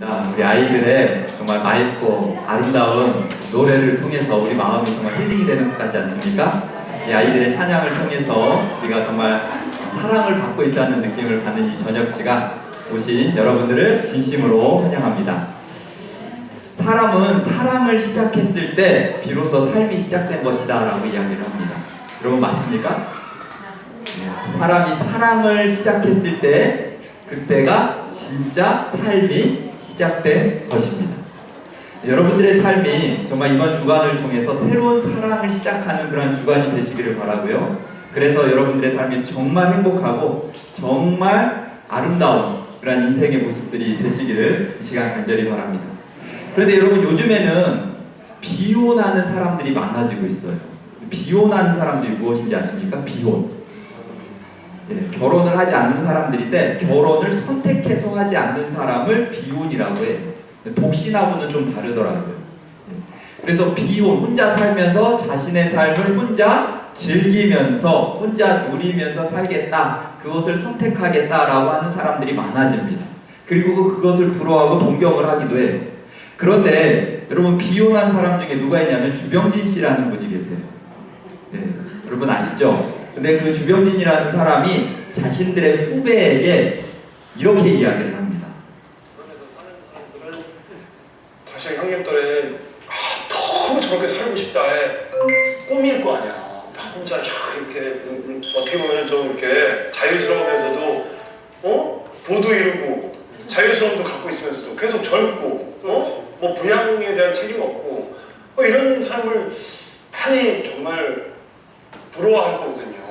우리 아이들의 정말 맑고 아름다운 노래를 통해서 우리 마음이 정말 힐링이 되는 것 같지 않습니까? 이 아이들의 찬양을 통해서 우리가 정말 사랑을 받고 있다는 느낌을 받는 이 저녁 시간 오신 여러분들을 진심으로 환영합니다. 사람은 사랑을 시작했을 때 비로소 삶이 시작된 것이다 라고 이야기를 합니다. 여러분 맞습니까? 사람이 사랑을 시작했을 때 그때가 진짜 삶이 시작된 것입니다. 여러분들의 삶이 정말 이번 주간을 통해서 새로운 사랑을 시작하는 그런 주간이 되시기를 바라고요. 그래서 여러분들의 삶이 정말 행복하고 정말 아름다운 그런 인생의 모습들이 되시기를 이 시간 간절히 바랍니다. 그런데 여러분 요즘에는 비혼하는 사람들이 많아지고 있어요. 비혼하는 사람들이 무엇인지 아십니까? 비혼. 결혼을 하지 않는 사람들인데 결혼을 선택해서 하지 않는 사람을 비혼이라고 해요. 독신하고는 좀 다르더라고요. 그래서 비혼, 혼자 살면서 자신의 삶을 혼자 즐기면서 혼자 누리면서 살겠다, 그것을 선택하겠다라고 하는 사람들이 많아집니다. 그리고 그것을 부러워하고 동경을 하기도 해요. 그런데 여러분 비혼한 사람 중에 누가 있냐면 주병진 씨라는 분이 계세요. 여러분 아시죠? 근데 그 주병진이라는 사람이 자신들의 후배에게 이렇게 이야기를 합니다. 그러면서 사는 사람들은 사실 형님 또래 너무 저렇게 살고 싶다에 꿈일 거 아니야. 나 혼자 이렇게 어떻게 보면 좀 이렇게 자유스러우면서도 부도 이루고 자유스러움도 갖고 있으면서도 계속 젊고 뭐 부양에 대한 책임 없고 이런 삶을 많이 정말 부러워할 거거든요.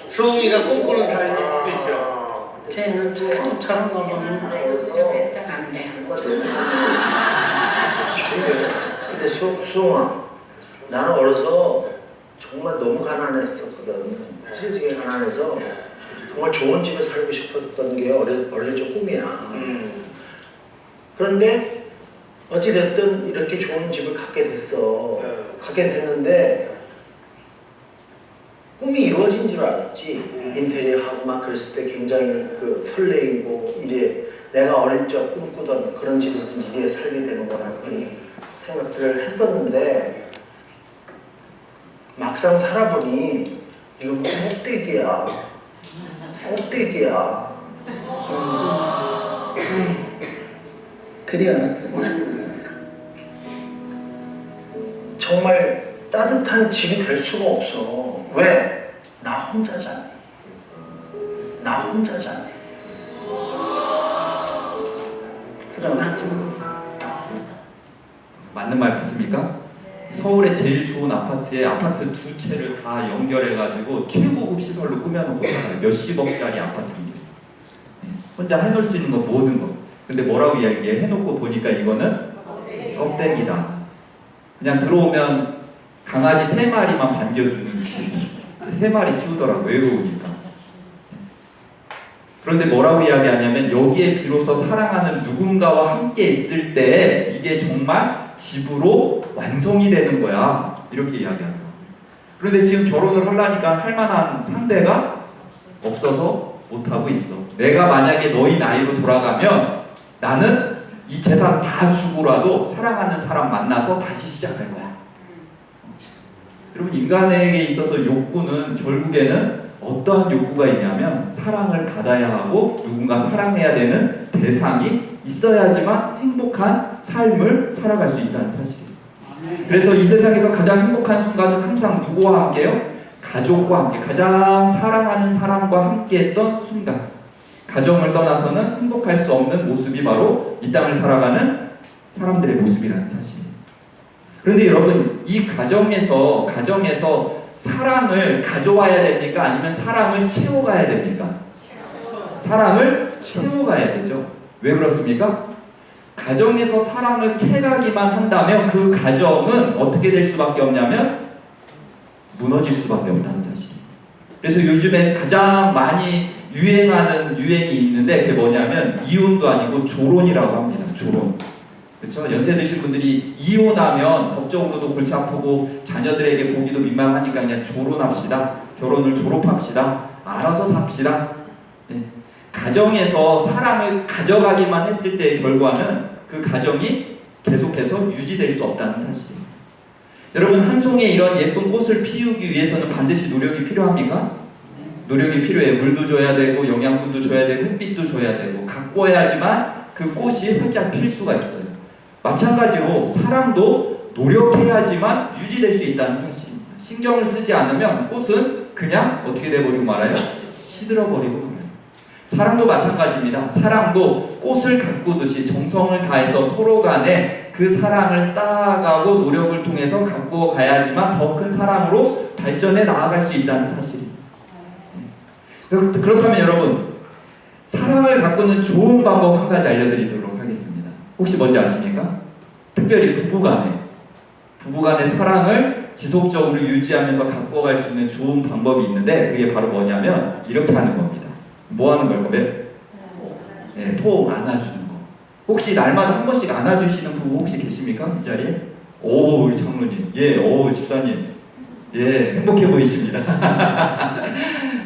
수홍이가 꿈꾸는 삶일 수도 있죠. 쟤는 참 저런 거 보면 안 돼. 근데 수홍아, 나는 어려서 정말 너무 가난했었거든. 시집이 가난해서 정말 좋은 집에 살고 싶었던 게 어릴 적 꿈이야. 그런데 어찌됐든 이렇게 좋은 집을 갖게 됐어. 갖게 됐는데 꿈이 이루어진 줄 알았지. 인테리어하고 막 그랬을 때 굉장히 그 설레이고 이제 내가 어릴 적 꿈꾸던 그런 집에서 이제 살게 되는구나 그런 생각들을 했었는데 막상 살아보니 이거 꼭대기야. 꼭대기야. 그리 알았어. 정말 따뜻한 집이 될 수가 없어. 왜? 나 혼자잖아. 나 혼자잖아. 그럼 맞아. 맞는 말 같습니까? 서울의 제일 좋은 아파트에 아파트 두 채를 다 연결해가지고 최고급 시설로 꾸며놓고 살아요. 몇십억짜리 아파트입니다. 혼자 해놓을 수 있는 거 모든 거. 근데 뭐라고 이야기해? 해놓고 보니까 이거는 껍데기다. 그냥 들어오면 강아지 3마리만 반겨주는 집. 3마리 키우더라고 외로우니까. 그런데 뭐라고 이야기하냐면 여기에 비로소 사랑하는 누군가와 함께 있을 때 이게 정말 집으로 완성이 되는 거야. 이렇게 이야기하는 거야. 그런데 지금 결혼을 하려니까 할 만한 상대가 없어서 못하고 있어. 내가 만약에 너희 나이로 돌아가면 나는 이 재산 다 주고라도 사랑하는 사람 만나서 다시 시작할 거야. 여러분 인간에게 있어서 욕구는 결국에는 어떠한 욕구가 있냐면 사랑을 받아야 하고 누군가 사랑해야 되는 대상이 있어야지만 행복한 삶을 살아갈 수 있다는 사실이에요. 그래서 이 세상에서 가장 행복한 순간은 항상 누구와 함께요? 가족과 함께, 가장 사랑하는 사람과 함께했던 순간. 가정을 떠나서는 행복할 수 없는 모습이 바로 이 땅을 살아가는 사람들의 모습이라는 사실이에요. 그런데 여러분 이 가정에서 사랑을 가져와야 됩니까? 아니면 사랑을 채워가야 됩니까? 사랑을 채워가야 되죠. 왜 그렇습니까? 가정에서 사랑을 캐가기만 한다면 그 가정은 어떻게 될 수밖에 없냐면 무너질 수밖에 없다는 사실이에요. 그래서 요즘에 가장 많이 유행하는 유행이 있는데 그게 뭐냐면 이혼도 아니고 조론이라고 합니다. 조론. 그렇죠? 연세 드신 분들이 이혼하면 법적으로도 골치 아프고 자녀들에게 보기도 민망하니까 그냥 조론합시다. 결혼을 졸업합시다. 알아서 삽시다. 가정에서 사랑을 가져가기만 했을 때의 결과는 그 가정이 계속해서 유지될 수 없다는 사실입니다. 여러분, 한 송이의 이런 예쁜 꽃을 피우기 위해서는 반드시 노력이 필요합니까? 노력이 필요해요. 물도 줘야 되고 영양분도 줘야 되고 햇빛도 줘야 되고 가꿔야지만 그 꽃이 활짝 필 수가 있어요. 마찬가지로 사랑도 노력해야지만 유지될 수 있다는 사실입니다. 신경을 쓰지 않으면 꽃은 그냥 어떻게 돼버리고 말아요? 시들어버리고 말아요. 사랑도 마찬가지입니다. 사랑도 꽃을 가꾸듯이 정성을 다해서 서로 간에 그 사랑을 쌓아가고 노력을 통해서 가꾸어 가야지만 더 큰 사랑으로 발전해 나아갈 수 있다는 사실입니다. 그렇다면 여러분, 사랑을 가꾸는 좋은 방법 한 가지 알려드리도록 하겠습니다. 혹시 뭔지 아십니까? 특별히 부부간의 사랑을 지속적으로 유지하면서 가꿔갈 수 있는 좋은 방법이 있는데 그게 바로 뭐냐면 이렇게 하는 겁니다. 뭐 하는 걸까요? 네, 포옹 안아주는 거. 혹시 날마다 한 번씩 안아주시는 부부 혹시 계십니까? 이 자리에? 오, 우리 장로님. 예, 오, 집사님. 예, 행복해 보이십니다.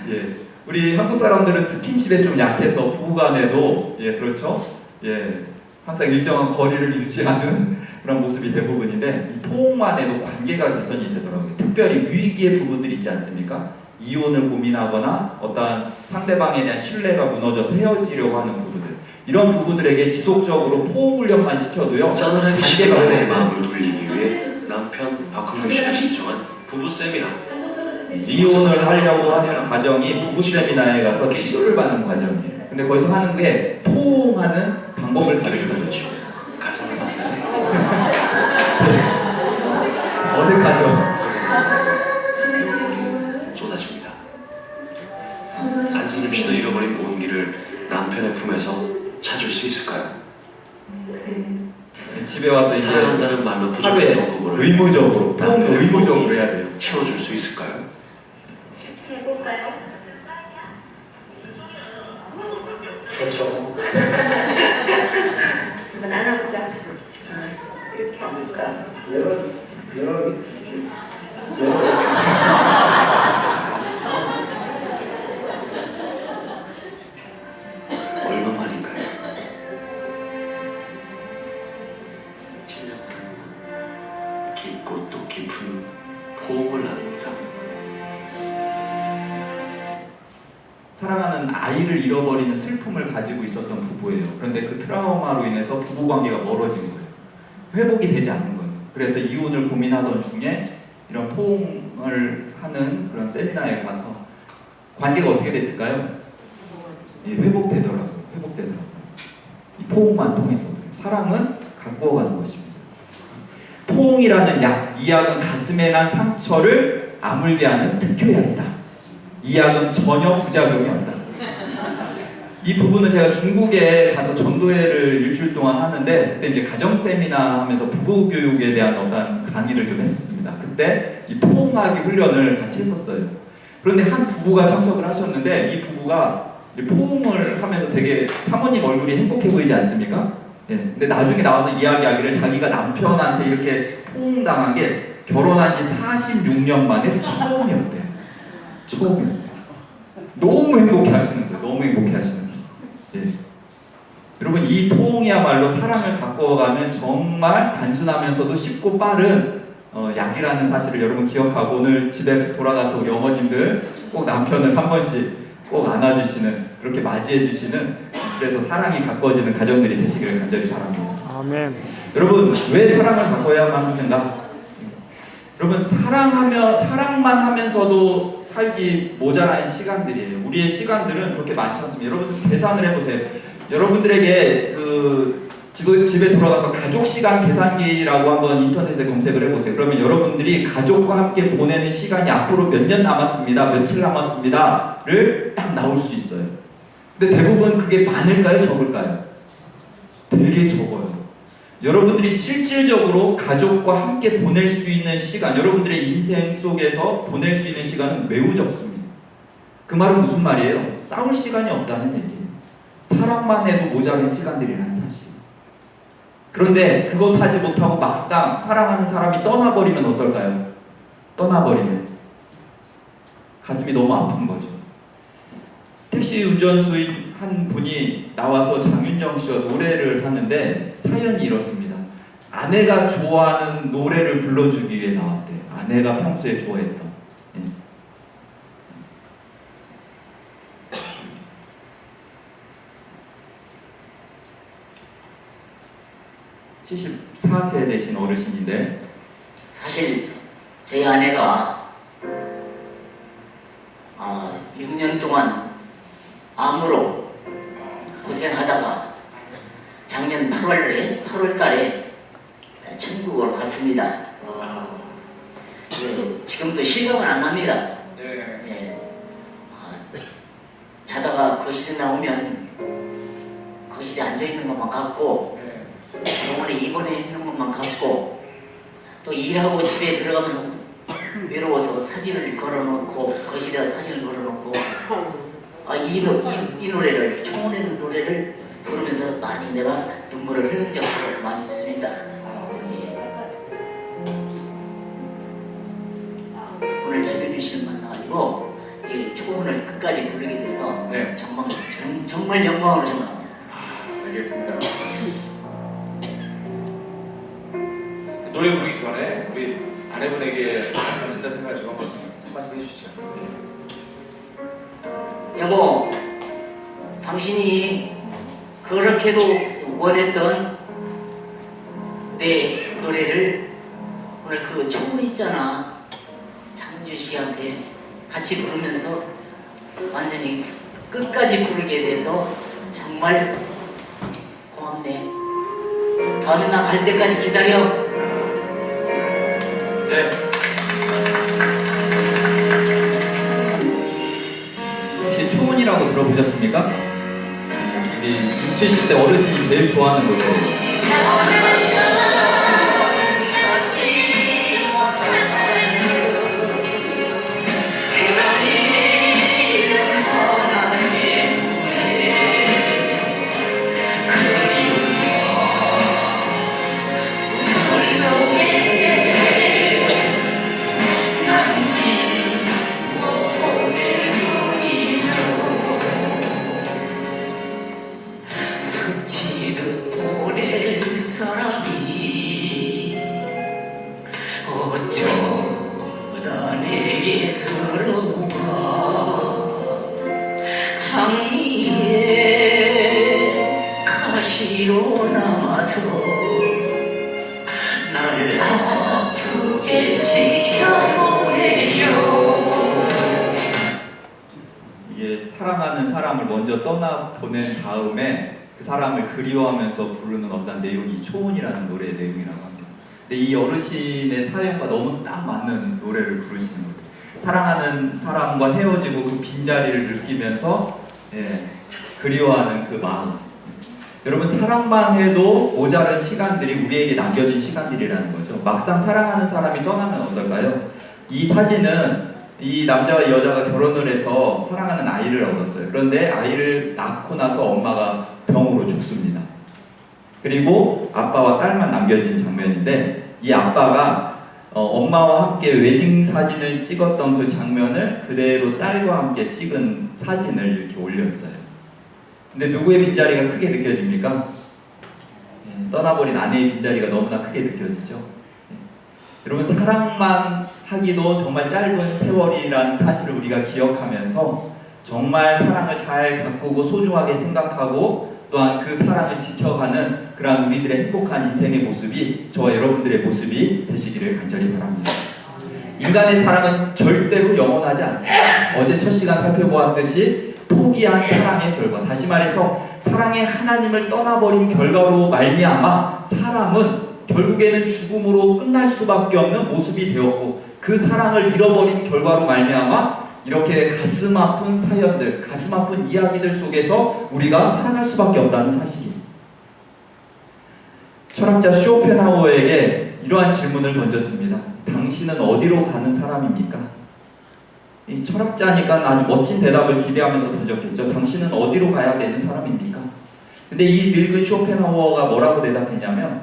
예, 우리 한국 사람들은 스킨십에 좀 약해서 부부간에도 예, 그렇죠? 예, 항상 일정한 거리를 유지하는 그런 모습이 대부분인데 이 포옹만 해도 관계가 개선이 되더라고요. 특별히 위기의 부부들 있지 않습니까? 이혼을 고민하거나 어떠한 상대방에 대한 신뢰가 무너져서 헤어지려고 하는 부부들, 이런 부부들에게 지속적으로 포옹 훈련만 시켜도요 싸늘하게 관계가 시부모의 마음을 돌리기 위해 남편 박흥주 씨가 신청한 부부 세미나. 이혼을 하려고 하는 가정이 부부 세미나에 가서 치료를 받는 과정이에요. 근데 거기서 하는 게 포옹하는 방법을 가르쳐줘요. 그렇죠. 가사를 만드는 어색하죠? 눈물이 쏟아집니다. 안스름 씨도 잃어버린 온기를 남편의 품에서 찾을 수 있을까요? 집에 와서 이제 사랑한다는 말로 하루에 부족했던 부분을 의무적으로 포옹도 남편의 의무적으로 포옹이 해야 돼요. 채워줄 수 있을까요? 해볼까요? 그렇죠. 한번 안아보자. 이렇게 하니까. 여러 얼마 만인가요? 7년 깊고 또 깊은 포옹을 나눕니다. 사랑하는 아이를 잃어버리는 슬픔을 가지고 있었던 부부예요. 그런데 그 트라우마로 인해서 부부 관계가 멀어진 거예요. 회복이 되지 않는 거예요. 그래서 이혼을 고민하던 중에 이런 포옹을 하는 그런 세미나에 가서 관계가 어떻게 됐을까요? 예, 회복되더라고요. 이 포옹만 통해서. 사랑은 가꾸어가는 것입니다. 포옹이라는 약, 이 약은 가슴에 난 상처를 아물게 하는 특효약이다. 이 약은 전혀 부작용이 없다. 이 부부는 제가 중국에 가서 전도회를 일주일 동안 하는데 그때 이제 가정 세미나 하면서 부부 교육에 대한 어떤 강의를 좀 했었습니다. 그때 이 포옹하기 훈련을 같이 했었어요. 그런데 한 부부가 참석을 하셨는데 이 부부가 이 포옹을 하면서 되게 사모님 얼굴이 행복해 보이지 않습니까? 예. 근데 나중에 나와서 이야기하기를 자기가 남편한테 이렇게 포옹당한 게 결혼한 지 46년 만에 처음이었대요. 처음이었대요. 너무 행복해 하시는 거예요. 너무 행복해 하시는 거예요. 예. 여러분, 이 포옹이야말로 사랑을 가꿔가는 정말 단순하면서도 쉽고 빠른 약이라는 사실을 여러분 기억하고 오늘 집에 돌아가서 우리 어머님들 꼭 남편을 한 번씩 꼭 안아주시는, 그렇게 맞이해주시는, 그래서 사랑이 가꿔지는 가정들이 되시기를 간절히 바랍니다. 아멘. 여러분, 왜 사랑을 가꿔야만 하는가? 여러분, 사랑만 하면서도 살기 모자란 시간들이에요. 우리의 시간들은 그렇게 많지 않습니다. 여러분, 계산을 해보세요. 여러분들에게 집에 돌아가서 가족 시간 계산기라고 한번 인터넷에 검색을 해보세요. 그러면 여러분들이 가족과 함께 보내는 시간이 앞으로 몇 년 남았습니다, 며칠 남았습니다를 딱 나올 수 있어요. 근데 대부분 그게 많을까요, 적을까요? 되게 적어요. 여러분들이 실질적으로 가족과 함께 보낼 수 있는 시간, 여러분들의 인생 속에서 보낼 수 있는 시간은 매우 적습니다. 그 말은 무슨 말이에요? 싸울 시간이 없다는 얘기예요. 사랑만 해도 모자란 시간들이라는 사실. 그런데 그것 하지 못하고 막상 사랑하는 사람이 떠나버리면 어떨까요? 떠나버리면 가슴이 너무 아픈 거죠. 택시 운전수인 한 분이 나와서 장윤정 씨와 노래를 하는데 사연이 이렇습니다. 아내가 좋아하는 노래를 불러주기 위해 나왔대요. 아내가 평소에 좋아했던. 예. 74세 되신 어르신인데 사실 저희 아내가 6년 동안 암으로 고생하다가 작년 8월 달에 천국으로 갔습니다. 지금도 실감은 안 납니다. 예. 자다가 거실에 나오면 거실에 앉아 있는 것만 같고 병원에 입원해 있는 것만 같고 또 일하고 집에 들어가면 외로워서 사진을 걸어놓고 거실에 사진을 걸어놓고 이 노래를 총원의 노래를 부르면서 많이 내가 눈물을 흘린 적도 많이 있습니다. 오늘 장윤주 씨를 만나가지고 이 초원을 끝까지 부르게 돼서 네. 정말 영광으로 생각합니다. 알겠습니다. 노래 부르기 전에 우리 아내분에게 말씀하신다 생각하시고 한번 말씀해 주시죠. 여보, 당신이 그렇게도 원했던 내 노래를 오늘 그 초원 있잖아, 장주 씨한테 같이 부르면서 완전히 끝까지 부르게 돼서 정말 고맙네. 다음에 나 갈 때까지 기다려. 네. 혹시 초원이라고 들어보셨습니까? 우리 60, 70대 어르신이 제일 좋아하는 노래예요. 스치듯 보낼 사람이 어쩌다 내게 들어와 장미의 가시로 남아서 나를 아프게 지켜보내요. 이게 사랑하는 사람을 먼저 떠나보낸 다음에 그 사람을 그리워하면서 부르는 어떤 내용이 초원이라는 노래의 내용이라고 합니다. 근데 이 어르신의 사연과 너무 딱 맞는 노래를 부르시는 거예요. 사랑하는 사람과 헤어지고 그 빈자리를 느끼면서 그리워하는 그 마음. 여러분, 사랑만 해도 모자란 시간들이 우리에게 남겨진 시간들이라는 거죠. 막상 사랑하는 사람이 떠나면 어떨까요? 이 사진은 이 남자와 이 여자가 결혼을 해서 사랑하는 아이를 얻었어요. 그런데 아이를 낳고 나서 엄마가 병으로 죽습니다. 그리고 아빠와 딸만 남겨진 장면인데, 이 아빠가 엄마와 함께 웨딩 사진을 찍었던 그 장면을 그대로 딸과 함께 찍은 사진을 이렇게 올렸어요. 근데 누구의 빈자리가 크게 느껴집니까? 떠나버린 아내의 빈자리가 너무나 크게 느껴지죠. 여러분, 사랑만 하기도 정말 짧은 세월이라는 사실을 우리가 기억하면서 정말 사랑을 잘 가꾸고 소중하게 생각하고 또한 그 사랑을 지켜가는 그러한 우리들의 행복한 인생의 모습이 저와 여러분들의 모습이 되시기를 간절히 바랍니다. 인간의 사랑은 절대로 영원하지 않습니다. 어제 첫 시간 살펴보았듯이 포기한 사랑의 결과, 다시 말해서 사랑의 하나님을 떠나버린 결과로 말미암아 사람은 결국에는 죽음으로 끝날 수밖에 없는 모습이 되었고, 그 사랑을 잃어버린 결과로 말미암아 이렇게 가슴 아픈 사연들, 가슴 아픈 이야기들 속에서 우리가 살아갈 수밖에 없다는 사실입니다. 철학자 쇼펜하우어에게 이러한 질문을 던졌습니다. 당신은 어디로 가는 사람입니까? 이 철학자니까 아주 멋진 대답을 기대하면서 던졌겠죠. 당신은 어디로 가야 되는 사람입니까? 근데 이 늙은 쇼펜하우어가 뭐라고 대답했냐면,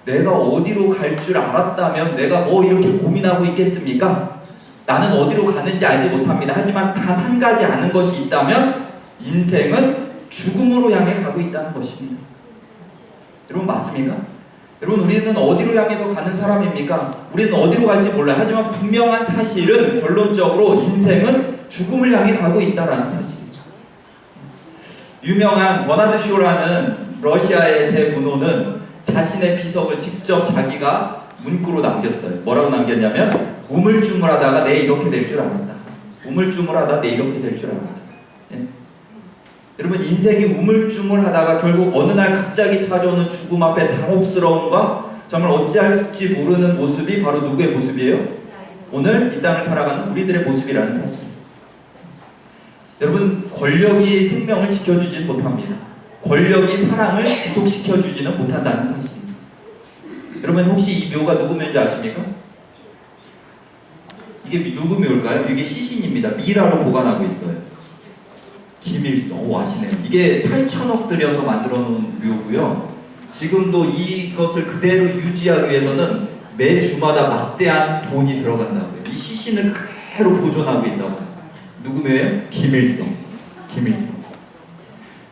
내가 어디로 갈 줄 알았다면 내가 뭐 이렇게 고민하고 있겠습니까? 나는 어디로 가는지 알지 못합니다. 하지만 단 한 가지 아는 것이 있다면 인생은 죽음으로 향해 가고 있다는 것입니다. 여러분 맞습니까? 여러분 우리는 어디로 향해서 가는 사람입니까? 우리는 어디로 갈지 몰라요. 하지만 분명한 사실은 결론적으로 인생은 죽음을 향해 가고 있다는 사실입니다. 유명한 버나드 쇼라는 러시아의 대문호는 자신의 비석을 직접 자기가 문구로 남겼어요. 뭐라고 남겼냐면 우물쭈물하다가 내 이렇게 될 줄 알았다. 우물쭈물하다 내 이렇게 될 줄 알았다. 예. 여러분 인생이 우물쭈물하다가 결국 어느 날 갑자기 찾아오는 죽음 앞에 당혹스러움과 정말 어찌할지 모르는 모습이 바로 누구의 모습이에요? 오늘 이 땅을 살아가는 우리들의 모습이라는 사실. 여러분 권력이 생명을 지켜주지 못합니다. 권력이 사랑을 지속시켜주지는 못한다는 사실입니다. 여러분 혹시 이 묘가 누구 묘인지 아십니까? 이게 누구 묘일까요? 이게 시신입니다. 미라로 보관하고 있어요. 김일성. 오 아시네요. 이게 8천억 들여서 만들어 놓은 묘고요. 지금도 이것을 그대로 유지하기 위해서는 매주마다 막대한 돈이 들어간다고요. 이 시신을 그대로 보존하고 있다고 해요. 누구 묘예요? 김일성. 김일성.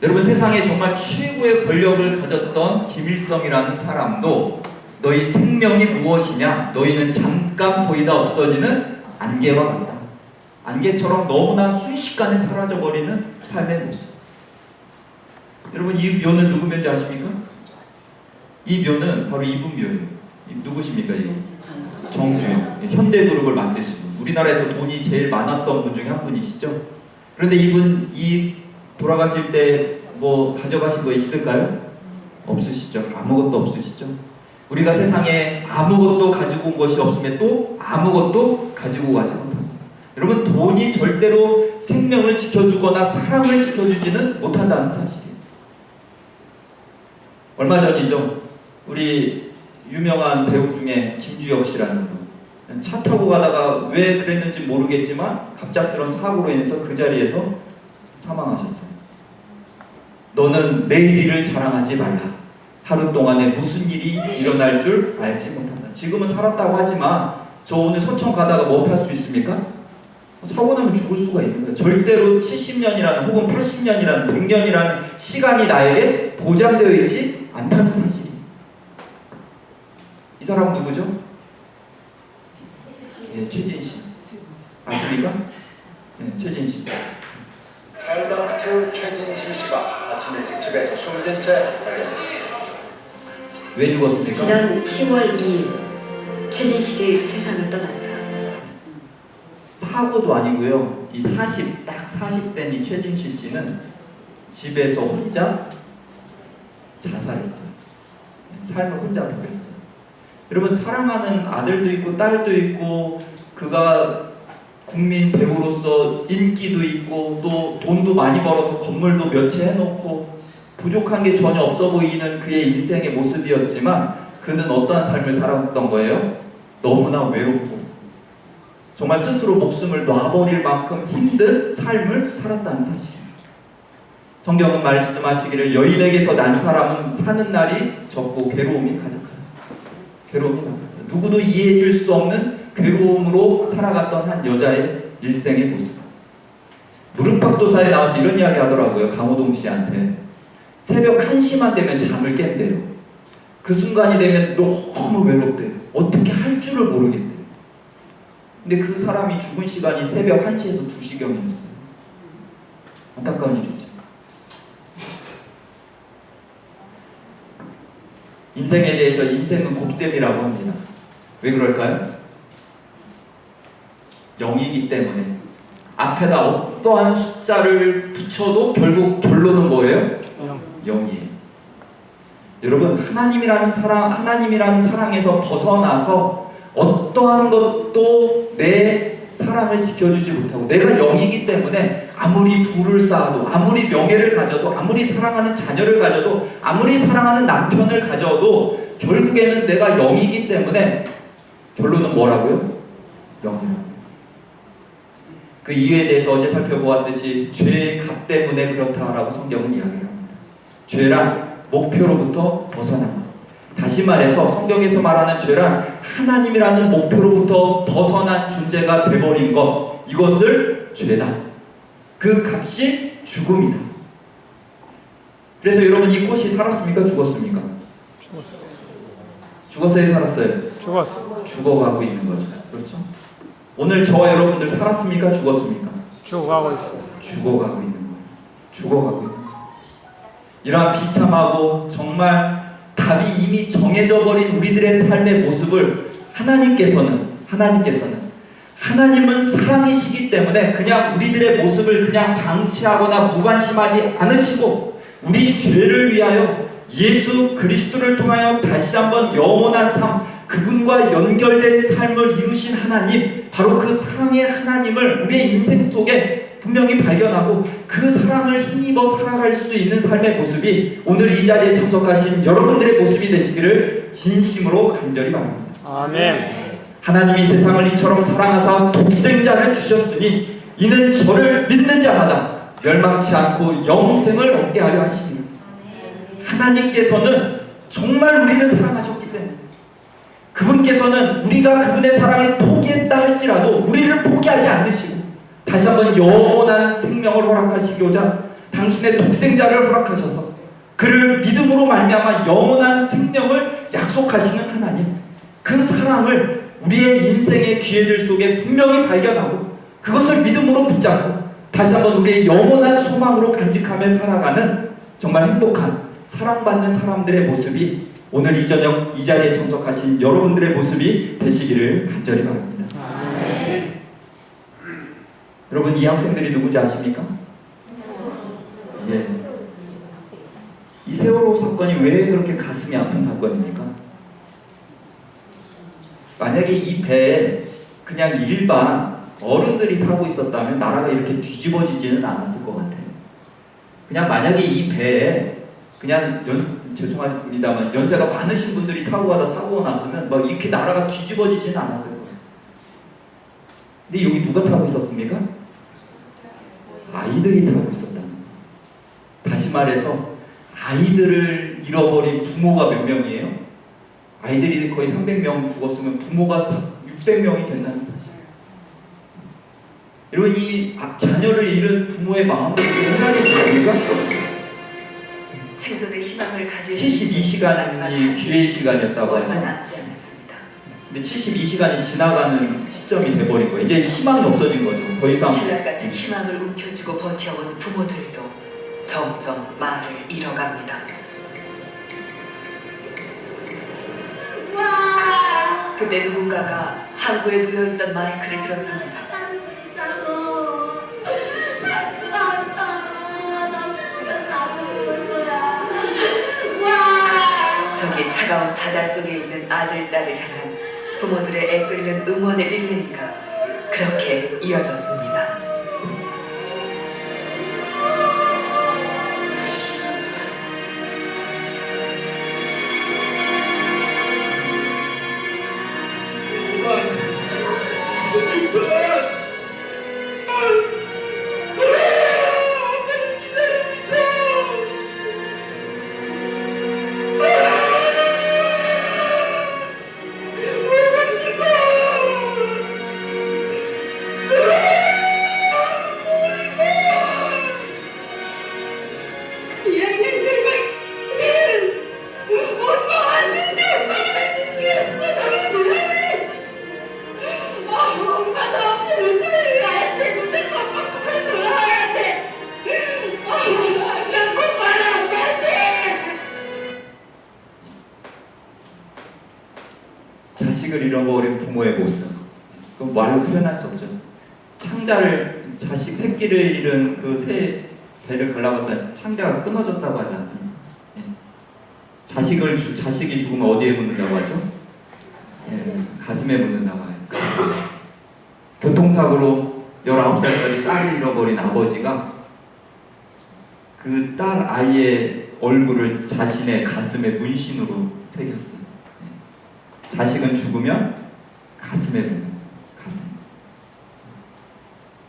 여러분 세상에 정말 최고의 권력을 가졌던 김일성이라는 사람도 너희 생명이 무엇이냐? 너희는 잠깐 보이다 없어지는 안개와 같다. 안개처럼 너무나 순식간에 사라져버리는 삶의 모습. 여러분 이 묘는 누구 묘인지 아십니까? 이 묘는 바로 이분 묘예요. 누구십니까 이거? 정주영. 현대그룹을 만드신 분. 우리나라에서 돈이 제일 많았던 분 중에 한 분이시죠. 그런데 이분 이 돌아가실 때 뭐 가져가신 거 있을까요? 없으시죠. 아무것도 없으시죠. 우리가 세상에 아무것도 가지고 온 것이 없으면 또 아무것도 가지고 가지 못합니다. 여러분 돈이 절대로 생명을 지켜주거나 사랑을 지켜주지는 못한다는 사실이에요. 얼마 전이죠. 우리 유명한 배우 중에 김주혁 씨라는 분. 차 타고 가다가 왜 그랬는지 모르겠지만 갑작스러운 사고로 인해서 그 자리에서 사망하셨어요. 너는 내일 일을 자랑하지 말라. 하루 동안에 무슨 일이 일어날 줄 알지 못한다. 지금은 살았다고 하지만 저 오늘 서천 가다가 뭐 탈 수 있습니까? 사고 나면 죽을 수가 있는 거예요. 절대로 70년이라는 혹은 80년이라는 100년이라는 시간이 나에게 보장되어 있지 않다는 사실입니다. 이 사람 누구죠? 예, 최진실. 아십니까? 예, 최진실. 탤런트 최진실 씨가 아침에 일찍 집에서 숨진 채 발견됐습니다. 왜 죽었습니까? 지난 10월 2일 최진실이 세상을 떠났다. 사고도 아니고요. 이 40대인 이 최진실 씨는 집에서 혼자 자살했어요. 삶을 혼자 버렸어요. 여러분 사랑하는 아들도 있고 딸도 있고 그가 국민 배우로서 인기도 있고 또 돈도 많이 벌어서 건물도 몇 채 해놓고 부족한 게 전혀 없어 보이는 그의 인생의 모습이었지만 그는 어떠한 삶을 살았던 거예요? 너무나 외롭고 정말 스스로 목숨을 놔버릴 만큼 힘든 삶을 살았다는 사실입니다. 성경은 말씀하시기를 여인에게서 난 사람은 사는 날이 적고 괴로움이 가득하다. 괴로움이 가득하다. 누구도 이해해줄 수 없는 괴로움으로 살아갔던 한 여자의 일생의 모습. 무릎팍도사에 나와서 이런 이야기 하더라고요. 강호동 씨한테. 새벽 1시만 되면 잠을 깬대요. 그 순간이 되면 너무 외롭대요. 어떻게 할 줄을 모르겠대요. 근데 그 사람이 죽은 시간이 새벽 1시에서 2시경이었어요. 안타까운 일이죠. 인생에 대해서 인생은 곱셈이라고 합니다. 왜 그럴까요? 0이기 때문에 앞에다 어떠한 숫자를 붙여도 결국 결론은 뭐예요? 0이에요. 여러분 하나님이라는 사랑에서 벗어나서 어떠한 것도 내 사랑을 지켜주지 못하고 내가 0이기 때문에 아무리 부를 쌓아도 아무리 명예를 가져도 아무리 사랑하는 자녀를 가져도 아무리 사랑하는 남편을 가져도 결국에는 내가 0이기 때문에 결론은 뭐라고요? 0이라고. 그 이유에 대해서 어제 살펴보았듯이 죄의 값 때문에 그렇다라고 성경은 이야기를 합니다. 죄란 목표로부터 벗어난 것. 다시 말해서 성경에서 말하는 죄란 하나님이라는 목표로부터 벗어난 존재가 되어버린 것. 이것을 죄다. 그 값이 죽음이다. 그래서 여러분 이 꽃이 살았습니까? 죽었습니까? 죽었어요? 살았어요? 죽었어. 죽어가고 있는 거죠. 그렇죠? 오늘 저와 여러분들 살았습니까? 죽었습니까? 죽어가고 있어. 죽어가고 있는 거예요. 죽어가고 있는 거예요. 이러한 비참하고 정말 답이 이미 정해져 버린 우리들의 삶의 모습을 하나님은 사랑이시기 때문에 그냥 우리들의 모습을 그냥 방치하거나 무관심하지 않으시고 우리 죄를 위하여 예수 그리스도를 통하여 다시 한번 영원한 삶, 그분과 연결된 삶을 이루신 하나님, 바로 그 사랑의 하나님을 우리의 인생 속에 분명히 발견하고 그 사랑을 힘입어 살아갈 수 있는 삶의 모습이 오늘 이 자리에 참석하신 여러분들의 모습이 되시기를 진심으로 간절히 바랍니다. 아멘. 하나님이 세상을 이처럼 사랑하사 독생자를 주셨으니 이는 저를 믿는 자마다 멸망치 않고 영생을 얻게 하려 하십니다. 하나님께서는 정말 우리를 사랑하셨기 때문에 그분께서는 우리가 그분의 사랑을 포기했다 할지라도 우리를 포기하지 않으시고 다시 한번 영원한 생명을 허락하시고자 당신의 독생자를 허락하셔서 그를 믿음으로 말미암아 영원한 생명을 약속하시는 하나님, 그 사랑을 우리의 인생의 기회들 속에 분명히 발견하고 그것을 믿음으로 붙잡고 다시 한번 우리의 영원한 소망으로 간직하며 살아가는 정말 행복한 사랑받는 사람들의 모습이 오늘 이 저녁 이 자리에 참석하신 여러분들의 모습이 되시기를 간절히 바랍니다. 여러분, 이 학생들이 누군지 아십니까? 예. 이 세월호 사건이 왜 그렇게 가슴이 아픈 사건입니까? 만약에 이 배에 그냥 일반 어른들이 타고 있었다면 나라가 이렇게 뒤집어지지는 않았을 것 같아요. 그냥 만약에 이 배에 그냥 죄송합니다만 연세가 많으신 분들이 타고 가다 사고가 났으면 막 이렇게 나라가 뒤집어지지는 않았을 거예요. 근데 여기 누가 타고 있었습니까? 아이들이 타고 있었다. 다시 말해서 아이들을 잃어버린 부모가 몇 명이에요? 아이들이 거의 300명 죽었으면 부모가 600명이 된다는 사실. 여러분, 이 자녀를 잃은 부모의 마음도 얼마겠습니까? 생존의 희망을 가진 72시간이 기회의 시간이었다고 하죠. 얼마 남지 않았습니다. 근데 72시간이 지나가는 시점이 돼버린 거예요. 이제 희망이 없어진 거죠. 더 이상. 신라 같은 희망을 움켜쥐고 버텨온 부모들도 점점 말을 잃어갑니다. 그때 누군가가 항구에 놓여있던 마이크를 들었습니다. 저기 차가운 바닷속에 있는 아들, 딸을 향한 부모들의 애끓는 응원의 릴레이가 그렇게 이어졌습니다. 자식을 잃어버린 부모의 모습, 그건 말로 표현할 수 없죠. 새끼를 잃은 그 새 배를 갈라봤더니 창자가 끊어졌다고 하지 않습니까? 예. 자식이 죽으면 어디에 묻는다고 하죠? 예. 가슴에 묻는다고 해요. 교통사고로 19살짜리 딸을 잃어버린 아버지가 그 딸 아이의 얼굴을 자신의 가슴에 문신으로 새겼어요. 자식은 죽으면 가슴에 묻는 가슴.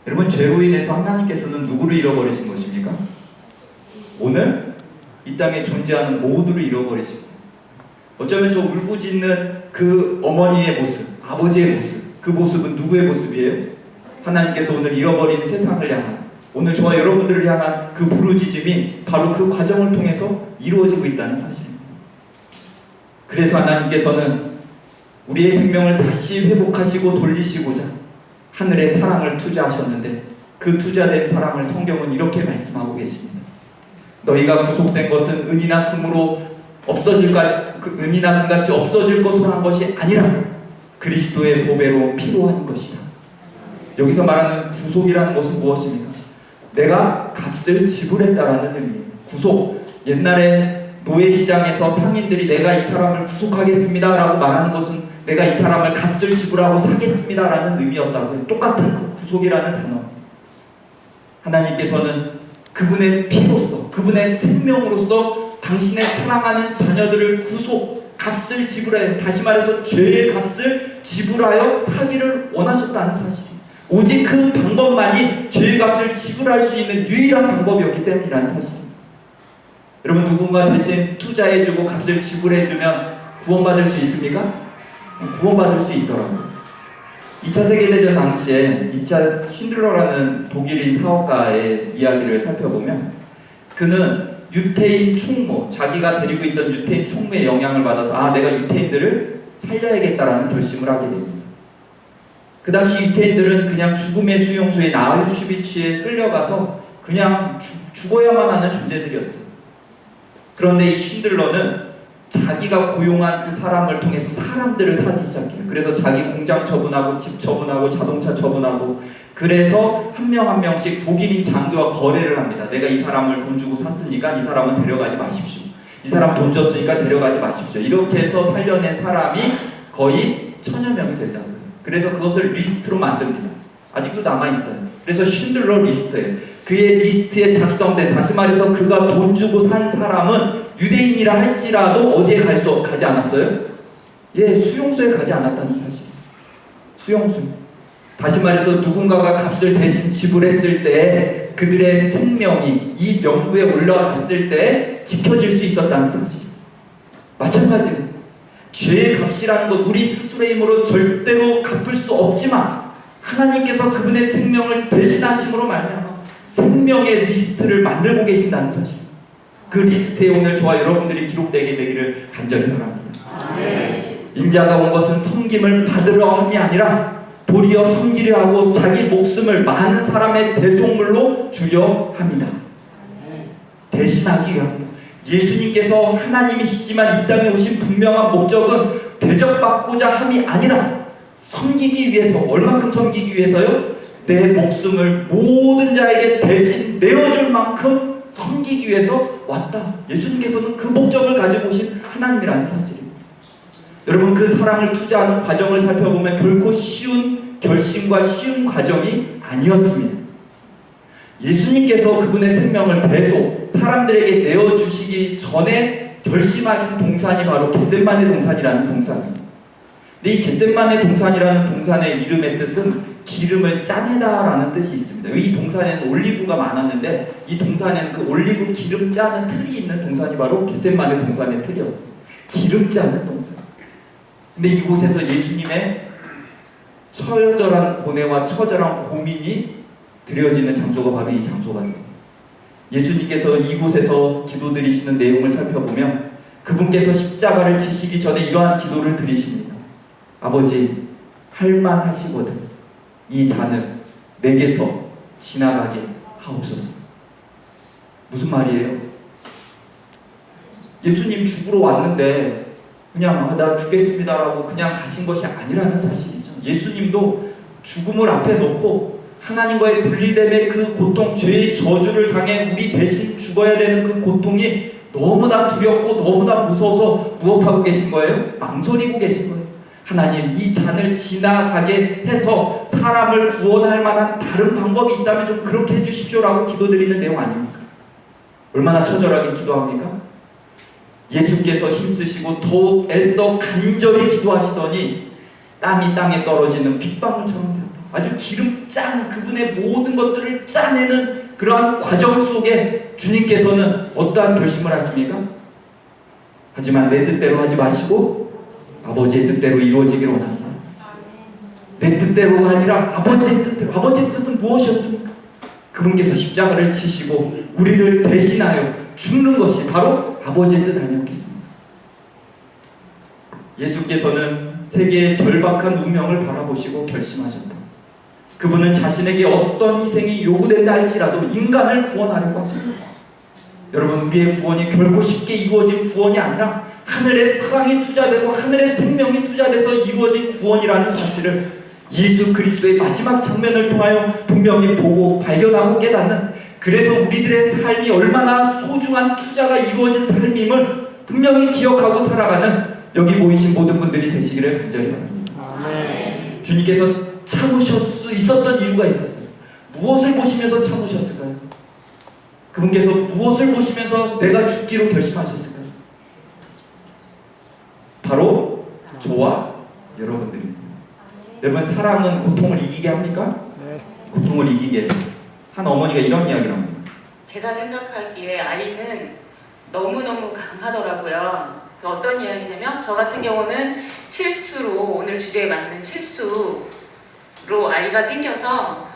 여러분, 죄로 인해서 하나님께서는 누구를 잃어버리신 것입니까? 오늘 이 땅에 존재하는 모두를 잃어버리시고, 어쩌면 저 울부짖는 그 어머니의 모습, 아버지의 모습, 그 모습은 누구의 모습이에요? 하나님께서 오늘 잃어버린 세상을 향한, 오늘 저와 여러분들을 향한 그 부르짖음이 바로 그 과정을 통해서 이루어지고 있다는 사실입니다. 그래서 하나님께서는 우리의 생명을 다시 회복하시고 돌리시고자 하늘의 사랑을 투자하셨는데 그 투자된 사랑을 성경은 이렇게 말씀하고 계십니다. 너희가 구속된 것은 은이나 금으로 은이나 금같이 없어질 것으로 한 것이 아니라 그리스도의 보배로 피로 한 것이다. 여기서 말하는 구속이라는 것은 무엇입니까? 내가 값을 지불했다라는 의미예요. 구속, 옛날에 노예시장에서 상인들이 내가 이 사람을 구속하겠습니다 라고 말하는 것은 내가 이 사람을 값을 지불하고 사겠습니다 라는 의미였다고요. 똑같은 그 구속이라는 단어. 하나님께서는 그분의 피로서, 그분의 생명으로서 당신의 사랑하는 자녀들을 값을 지불하여, 다시 말해서 죄의 값을 지불하여 사기를 원하셨다는 사실입니다. 오직 그 방법만이 죄의 값을 지불할 수 있는 유일한 방법이었기 때문이라는 사실입니다. 여러분, 누군가 대신 투자해주고 값을 지불해주면 구원받을 수 있습니까? 구원받을 수 있더라고요. 2차 세계대전 당시에 쉰들러라는 독일인 사업가의 이야기를 살펴보면 그는 유태인 총무, 자기가 데리고 있던 유태인 총무의 영향을 받아서 내가 유태인들을 살려야겠다라는 결심을 하게 됩니다. 그 당시 유태인들은 그냥 죽음의 수용소인 아우슈비츠에 끌려가서 그냥 죽어야만 하는 존재들이었어요. 그런데 이 쉰들러는 자기가 고용한 그 사람을 통해서 사람들을 사기 시작해요. 그래서 자기 공장 처분하고 집 처분하고 자동차 처분하고, 그래서 한 명 한 명씩 독일인 장교와 거래를 합니다. 내가 이 사람을 돈 주고 샀으니까 이 사람은 데려가지 마십시오. 이 사람 돈 줬으니까 데려가지 마십시오. 이렇게 해서 살려낸 사람이 거의 1000여 명이 된다고요. 그래서 그것을 리스트로 만듭니다. 아직도 남아있어요. 그래서 쉰들러 리스트예요. 그의 리스트에 작성된, 다시 말해서 그가 돈 주고 산 사람은 유대인이라 할지라도 어디에 가지 않았어요? 수용소에 가지 않았다는 사실. 수용소. 다시 말해서 누군가가 값을 대신 지불했을 때 그들의 생명이 이 명부에 올라갔을 때 지켜질 수 있었다는 사실. 마찬가지로 죄의 값이라는 것, 우리 스스로의 힘으로 절대로 갚을 수 없지만 하나님께서 그분의 생명을 대신하심으로 말미암아 생명의 리스트를 만들고 계신다는 사실. 그 리스트에 오늘 저와 여러분들이 기록되게 되기를 간절히 바랍니다. 인자가 온 것은 섬김을 받으려 함이 아니라 도리어 섬기려 하고 자기 목숨을 많은 사람의 대속물로 주려 합니다. 대신하기 위함입니다. 예수님께서 하나님이시지만 이 땅에 오신 분명한 목적은 대접받고자 함이 아니라 섬기기 위해서. 얼만큼 섬기기 위해서요? 내 목숨을 모든 자에게 대신 내어줄 만큼 섬기기 위해서 왔다. 예수님께서는 그 목적을 가지고 오신 하나님이라는 사실입니다. 여러분, 그 사랑을 투자하는 과정을 살펴보면 결코 쉬운 결심과 쉬운 과정이 아니었습니다. 예수님께서 그분의 생명을 대속 사람들에게 내어주시기 전에 결심하신 동산이 바로 겟셋마네 동산이라는 동산입니다. 근데 이 겟셋마네 동산이라는 동산의 이름의 뜻은 기름을 짜내다라는 뜻이 있습니다. 이 동산에는 올리브가 많았는데 이 동산에는 그 올리브 기름 짜는 틀이 있는 동산이 바로 겟셋마네 동산의 틀이었습니다. 기름 짜는 동산. 근데 이곳에서 예수님의 처절한 고뇌와 처절한 고민이 드려지는 장소가 바로 이 장소가 됩니다. 예수님께서 이곳에서 기도드리시는 내용을 살펴보면 그분께서 십자가를 지시기 전에 이러한 기도를 드리십니다. 아버지, 할만하시거든 이 잔을 내게서 지나가게 하옵소서. 무슨 말이에요? 예수님 죽으러 왔는데 그냥 나 죽겠습니다라고 그냥 가신 것이 아니라는 사실이죠. 예수님도 죽음을 앞에 놓고 하나님과의 분리됨의 그 고통, 죄의 저주를 당해 우리 대신 죽어야 되는 그 고통이 너무나 두렵고 너무나 무서워서 무엇하고 계신 거예요? 망설이고 계신 거예요. 하나님, 이 잔을 지나가게 해서 사람을 구원할 만한 다른 방법이 있다면 좀 그렇게 해주십시오라고 기도드리는 내용 아닙니까? 얼마나 처절하게 기도합니까? 예수께서 힘쓰시고 더욱 애써 간절히 기도하시더니 땀이 땅에 떨어지는 빗방울처럼 되었다. 아주 기름 짜는 그분의 모든 것들을 짜내는 그러한 과정 속에 주님께서는 어떠한 결심을 하십니까? 하지만 내 뜻대로 하지 마시고 아버지의 뜻대로 이루어지기를 원합니다. 내 뜻대로가 아니라 아버지의 뜻대로. 아버지의 뜻은 무엇이었습니까? 그분께서 십자가를 지시고 우리를 대신하여 죽는 것이 바로 아버지의 뜻 아니었겠습니까? 예수께서는 세계의 절박한 운명을 바라보시고 결심하셨다. 그분은 자신에게 어떤 희생이 요구된다 할지라도 인간을 구원하려고 하셨다. 여러분, 우리의 구원이 결코 쉽게 이루어진 구원이 아니라 하늘의 사랑이 투자되고 하늘의 생명이 투자돼서 이루어진 구원이라는 사실을 예수 그리스도의 마지막 장면을 통하여 분명히 보고 발견하고 깨닫는, 그래서 우리들의 삶이 얼마나 소중한 투자가 이루어진 삶임을 분명히 기억하고 살아가는 여기 모이신 모든 분들이 되시기를 간절히 바랍니다. 아멘. 주님께서 참으실 수 있었던 이유가 있었어요. 무엇을 보시면서 참으셨을까요? 그분께서 무엇을 보시면서 내가 죽기로 결심하셨을까요? 바로 저와 여러분들입니다. 여러분, 사랑은 고통을 이기게 합니까? 네. 고통을 이기게 해요. 한 어머니가 이런 이야기를 합니다. 제가 생각하기에 아이는 너무너무 강하더라고요. 그 어떤 이야기냐면 저 같은 경우는 실수로, 오늘 주제에 맞는 실수로 아이가 생겨서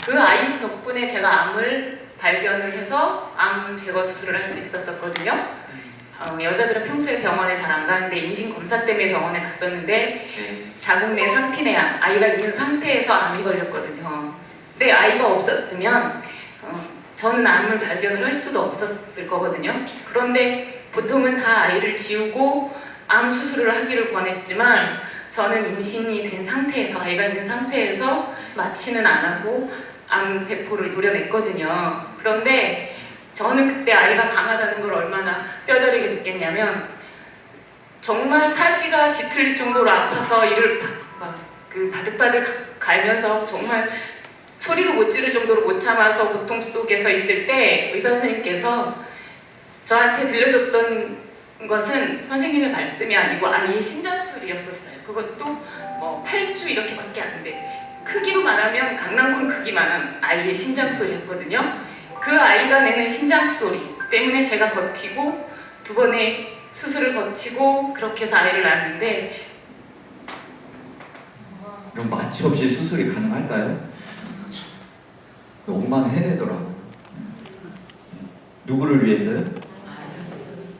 그 아이 덕분에 제가 암을 발견을 해서 암 제거 수술을 할 수 있었거든요. 여자들은 평소에 병원에 잘 안 가는데 임신 검사 때문에 병원에 갔었는데 자궁 내 상피내암, 아이가 있는 상태에서 암이 걸렸거든요. 근데 아이가 없었으면 저는 암을 발견을 할 수도 없었을 거거든요. 그런데 보통은 다 아이를 지우고 암 수술을 하기를 권했지만 저는 임신이 된 상태에서, 아이가 있는 상태에서 마취는 안 하고 암세포를 도려냈거든요. 그런데 저는 그때 아이가 강하다는 걸 얼마나 뼈저리게 느꼈냐면, 정말 사지가 뒤틀릴 정도로 아파서 이를 바득바득 갈면서 정말 소리도 못 지를 정도로 못 참아서 고통 속에서 있을 때 의사 선생님께서 저한테 들려줬던 것은 선생님의 말씀이 아니고 아이의 심장 소리였었어요. 그것도 뭐 8주 이렇게밖에 안 돼. 크기로 말하면 강낭콩 크기만한 아이의 심장 소리였거든요. 그 아이가 내는 심장 소리 때문에 제가 버티고 2번의 수술을 거치고 그렇게 해서 아이를 낳았는데, 그럼 마취 없이 수술이 가능할까요? 너무만 해내더라고요. 누구를 위해서요?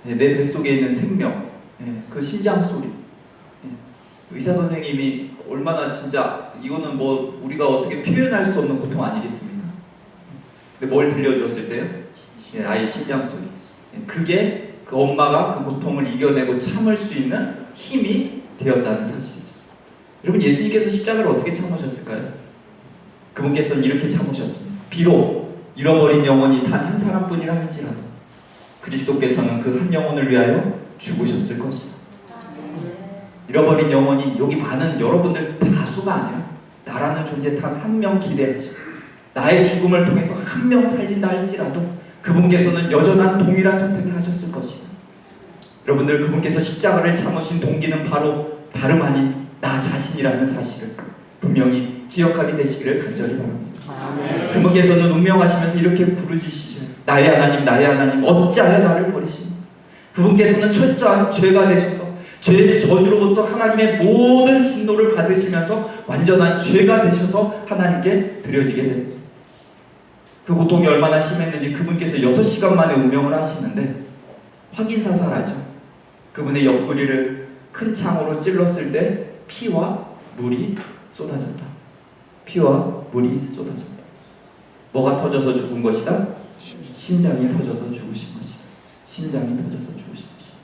내 뱃속에 있는 생명, 그 심장 소리. 의사 선생님이 얼마나 진짜, 이거는 뭐 우리가 어떻게 표현할 수 없는 고통 아니겠습니까? 근데 뭘 들려줬을 때요? 아이 심장 소리. 그게 그 엄마가 그 고통을 이겨내고 참을 수 있는 힘이 되었다는 사실이죠. 여러분, 예수님께서 십자가를 어떻게 참으셨을까요? 그분께서는 이렇게 참으셨습니다. 비록 잃어버린 영혼이 단 한 사람뿐이라 할지라도 그리스도께서는 그 한 영혼을 위하여 죽으셨을 것이다. 잃어버린 영혼이 여기 많은 여러분들 다수가 아니라 나라는 존재 단 한 명 기대하시고 나의 죽음을 통해서 한 명 살린다 할지라도 그분께서는 여전한 동일한 선택을 하셨을 것이다. 여러분들, 그분께서 십자가를 참으신 동기는 바로 다름 아닌 나 자신이라는 사실을 분명히 기억하게 되시기를 간절히 바랍니다. 아멘. 그분께서는 운명하시면서 이렇게 부르짖으셔요. 나의 하나님, 나의 하나님, 어찌하여 나를 버리시니? 그분께서는 철저한 죄가 되셔서 죄의 저주로부터 하나님의 모든 진노를 받으시면서 완전한 죄가 되셔서 하나님께 드려지게 됩니다. 그 고통이 얼마나 심했는지 그분께서 6시간 만에 운명을 하시는데 확인사살하죠. 그분의 옆구리를 큰 창으로 찔렀을 때 피와 물이 쏟아졌다. 피와 물이 쏟아졌다. 뭐가 터져서 죽은 것이다? 심장이 터져서 죽으신 것이다. 심장이 터져서 죽으신 것이다.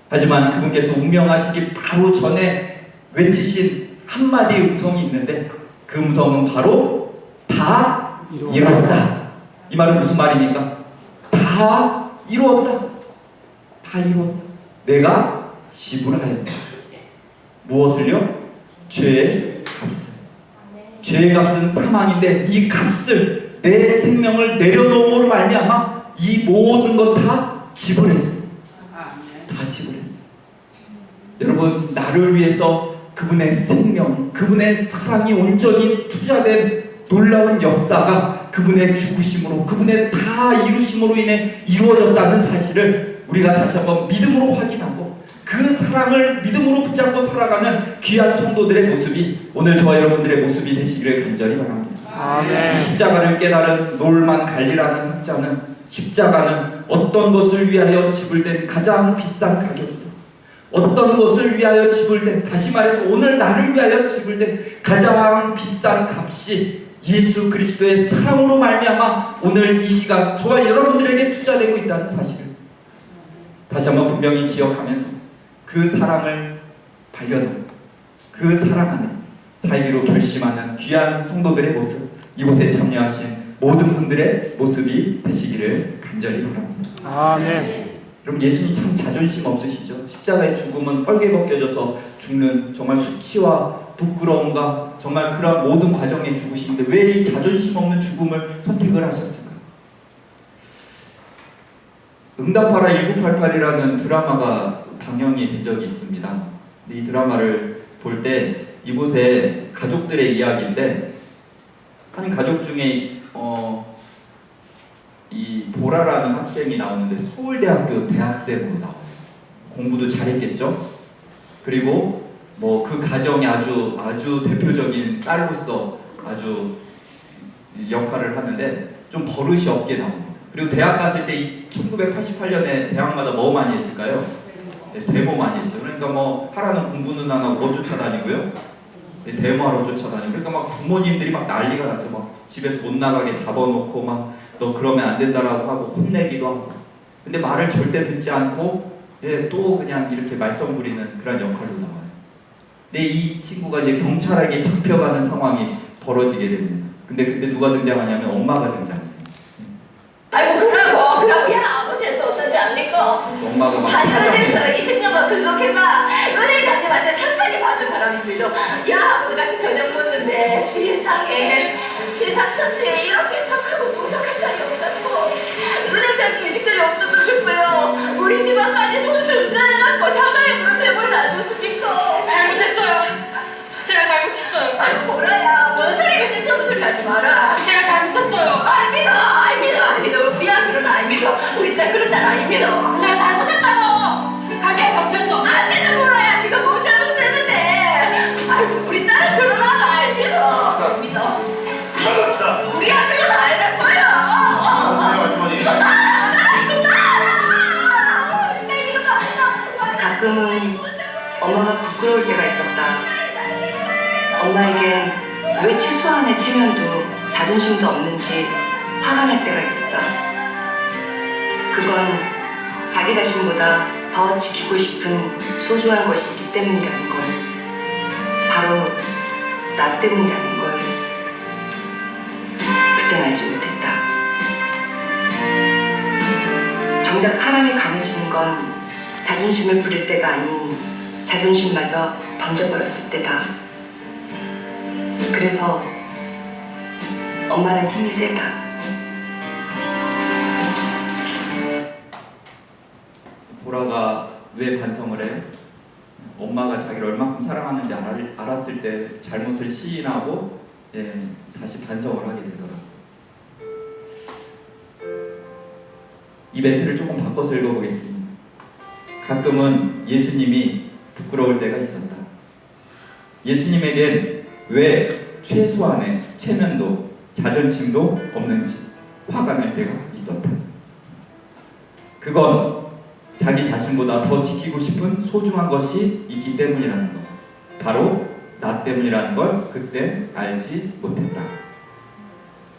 하지만 그분께서 운명하시기 바로 전에 외치신 한마디 음성이 있는데 그 음성은 바로 다 이루었다. 이 말은 무슨 말입니까? 다 이루었다. 다 이루었다. 내가 지불하였다. 무엇을요? 죄의 값을. 죄의 값은 사망인데 이 값을, 내 생명을 내려놓음으로 말미암아 이 모든 것 다 지불했어. 다 지불했어. 여러분, 나를 위해서 그분의 생명, 그분의 사랑이 온전히 투자된 놀라운 역사가 그분의 죽으심으로, 그분의 다 이루심으로 인해 이루어졌다는 사실을 우리가 다시 한번 믿음으로 확인하고 그 그 사랑을 믿음으로 붙잡고 살아가는 귀한 성도들의 모습이 오늘 저와 여러분들의 모습이 되시기를 간절히 바랍니다. 아멘. 이 십자가를 깨달은 놀만 갈리라는 학자는 십자가는 어떤 것을 위하여 지불된 가장 비싼 가격이다. 어떤 것을 위하여 지불된, 다시 말해서 오늘 나를 위하여 지불된 가장 비싼 값이 예수 그리스도의 사랑으로 말미암아 오늘 이 시간 저와 여러분들에게 투자되고 있다는 사실을 다시 한번 분명히 기억하면서 그 사랑을 발견하고 그 사랑 안에 살기로 결심하는 귀한 성도들의 모습, 이곳에 참여하신 모든 분들의 모습이 되시기를 간절히 바랍니다. 아멘. 여러분, 예수님 참 자존심 없으시죠? 십자가의 죽음은 뻘게 벗겨져서 죽는 정말 수치와 부끄러움과 정말 그런 모든 과정에 죽으시는데 왜 이 자존심 없는 죽음을 선택을 하셨을까? 응답하라 1988이라는 드라마가 방영이 된 적이 있습니다. 근데 이 드라마를 볼 때 이곳에 가족들의 이야기인데 한 가족 중에 이 보라라는 학생이 나오는데 서울대학교 대학생으로 나와요. 공부도 잘했겠죠? 그리고 뭐 그 가정이 아주 대표적인 딸로서 아주 역할을 하는데 좀 버릇이 없게 나옵니다. 그리고 대학 갔을 때 1988년에 대학마다 뭐 많이 했을까요? 네, 데모 많이 했죠. 그러니까 뭐 하라는 공부는 안 하고 뭐 쫓아다니고요? 네, 데모하러 쫓아다니고. 그러니까 막 부모님들이 막 난리가 났죠. 막 집에서 못 나가게 잡아놓고 막 너 그러면 안 된다라고 하고 혼내기도 하고. 근데 말을 절대 듣지 않고 또 그냥 이렇게 말썽 부리는 그런 역할로 나와요. 근데 이 친구가 이제 경찰에게 잡혀가는 상황이 벌어지게 됩니다. 근데 누가 등장하냐면 엄마가 등장해요. 아이고 그러고 야 아버지는 또 어떠지 않니까? 엄마가 막 한국에서 20년간 근속해봐 은행 장님한테 상까지 받은 사람입니다. 야 아버지 같이 저녁 먹는데 시상천지에 이렇게 착하고 부족한 자리 없었고 은행 장님이 직접 용돈도 줬고요 우리 집안까지 손수 운전해갖고 자가에 물병을 놔줬습니까? 잘못했어요. 제가 잘못했어요. 아이고 보라야 뭔 소리가 쓸데없는 소리 하지 마라. 제가 잘못했어요. 아이 믿어 미안 그런 아이 믿어 우리 딸 그런 딸 아이 믿어 제가 잘못했다고. 갈게 경찰서. 안돼도 몰라야 네가 뭐 잘못했는데 아이고 우리 딸은 그런 아이 믿어 우리가 그런 아이라고요 가끔은 엄마가 부끄러울 때가 있었다. 엄마에겐 왜 최소한의 체면도 자존심도 없는지 화가 날 때가 있었다. 그건 자기 자신보다 더 지키고 싶은 소중한 것이 있기 때문이라는 걸, 바로 나 때문이라는 걸 그땐 알지 못했다. 정작 사람이 강해지는 건 자존심을 부릴 때가 아닌 자존심마저 던져버렸을 때다. 그래서 엄마는 힘이 세다. 보라가 왜 반성을 해? 엄마가 자기를 얼마큼 사랑하는지 알았을 때 잘못을 시인하고 다시 반성을 하게 되더라고요. 이 멘트를 조금 바꿔서 읽어보겠습니다. 가끔은 예수님이 부끄러울 때가 있었다. 예수님에겐 왜 최소한의 체면도 자존심도 없는지 화가 날 때가 있었다. 그건 자기 자신보다 더 지키고 싶은 소중한 것이 있기 때문이라는 것, 바로 나 때문이라는 걸 그때 알지 못했다.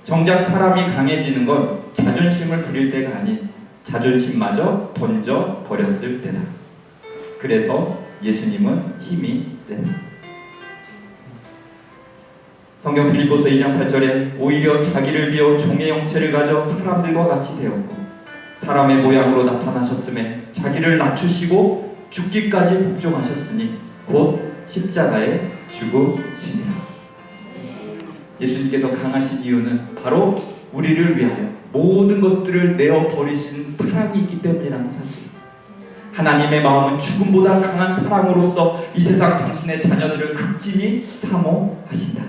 정작 사람이 강해지는 건 자존심을 부릴 때가 아닌 자존심마저 던져버렸을 때다. 그래서 예수님은 힘이 세다. 성경 빌립보서 2장 8절에 오히려 자기를 비워 종의 형체를 가져 사람들과 같이 되었고 사람의 모양으로 나타나셨음에 자기를 낮추시고 죽기까지 복종하셨으니 곧 십자가에 죽으시니라. 예수님께서 강하신 이유는 바로 우리를 위하여 모든 것들을 내어 버리신 사랑이 있기 때문이라는 사실. 하나님의 마음은 죽음보다 강한 사랑으로서 이 세상 당신의 자녀들을 극진히 사모하신다.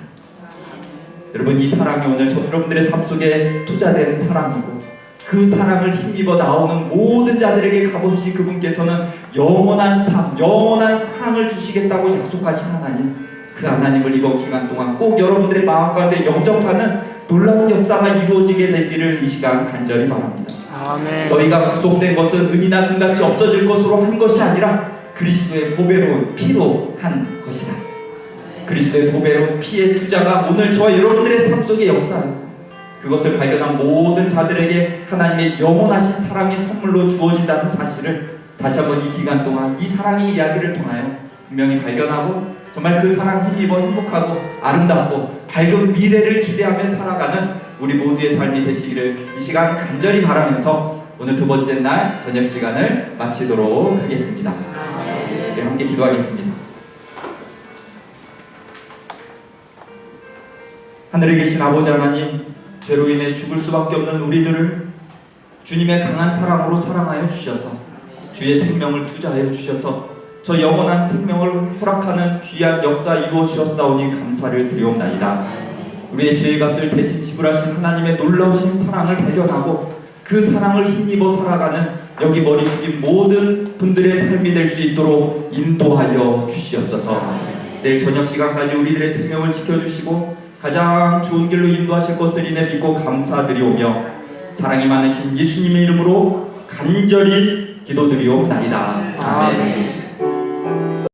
여러분, 이 사랑이 오늘 여러분들의 삶 속에 투자된 사랑이고 그 사랑을 힘입어 나오는 모든 자들에게 값없이 그분께서는 영원한 삶, 영원한 사랑을 주시겠다고 약속하신 하나님, 그 하나님을 이번 기간 동안 꼭 여러분들의 마음 가운데 영접하는 놀라운 역사가 이루어지게 되기를 이 시간 간절히 바랍니다. 아멘. 너희가 구속된 것은 은이나 금같이 없어질 것으로 한 것이 아니라 그리스도의 보배로운 피로 한 것이다. 그리스도의 보배로운 피의 투자가 오늘 저와 여러분들의 삶 속에 역사하고 그것을 발견한 모든 자들에게 하나님의 영원하신 사랑이 선물로 주어진다는 사실을 다시 한번 이 기간 동안 이 사랑의 이야기를 통하여 분명히 발견하고 정말 그 사랑 힘입어 행복하고 아름답고 밝은 미래를 기대하며 살아가는 우리 모두의 삶이 되시기를 이 시간 간절히 바라면서 오늘 두 번째 날 저녁 시간을 마치도록 하겠습니다. 네, 함께 기도하겠습니다. 하늘에 계신 아버지 하나님, 죄로 인해 죽을 수밖에 없는 우리들을 주님의 강한 사랑으로 사랑하여 주셔서 주의 생명을 투자하여 주셔서 저 영원한 생명을 허락하는 귀한 역사 이루어 주셨사오니 감사를 드리옵나이다. 우리의 죄의 값을 대신 지불하신 하나님의 놀라우신 사랑을 발견하고 그 사랑을 힘입어 살아가는 여기 머리 숙인 모든 분들의 삶이 될 수 있도록 인도하여 주시옵소서. 내일 저녁 시간까지 우리들의 생명을 지켜주시고 가장 좋은 길로 인도하실 것을 인해 믿고 감사드리오며 사랑이 많으신 예수님의 이름으로 간절히 기도드리옵나이다. 아멘.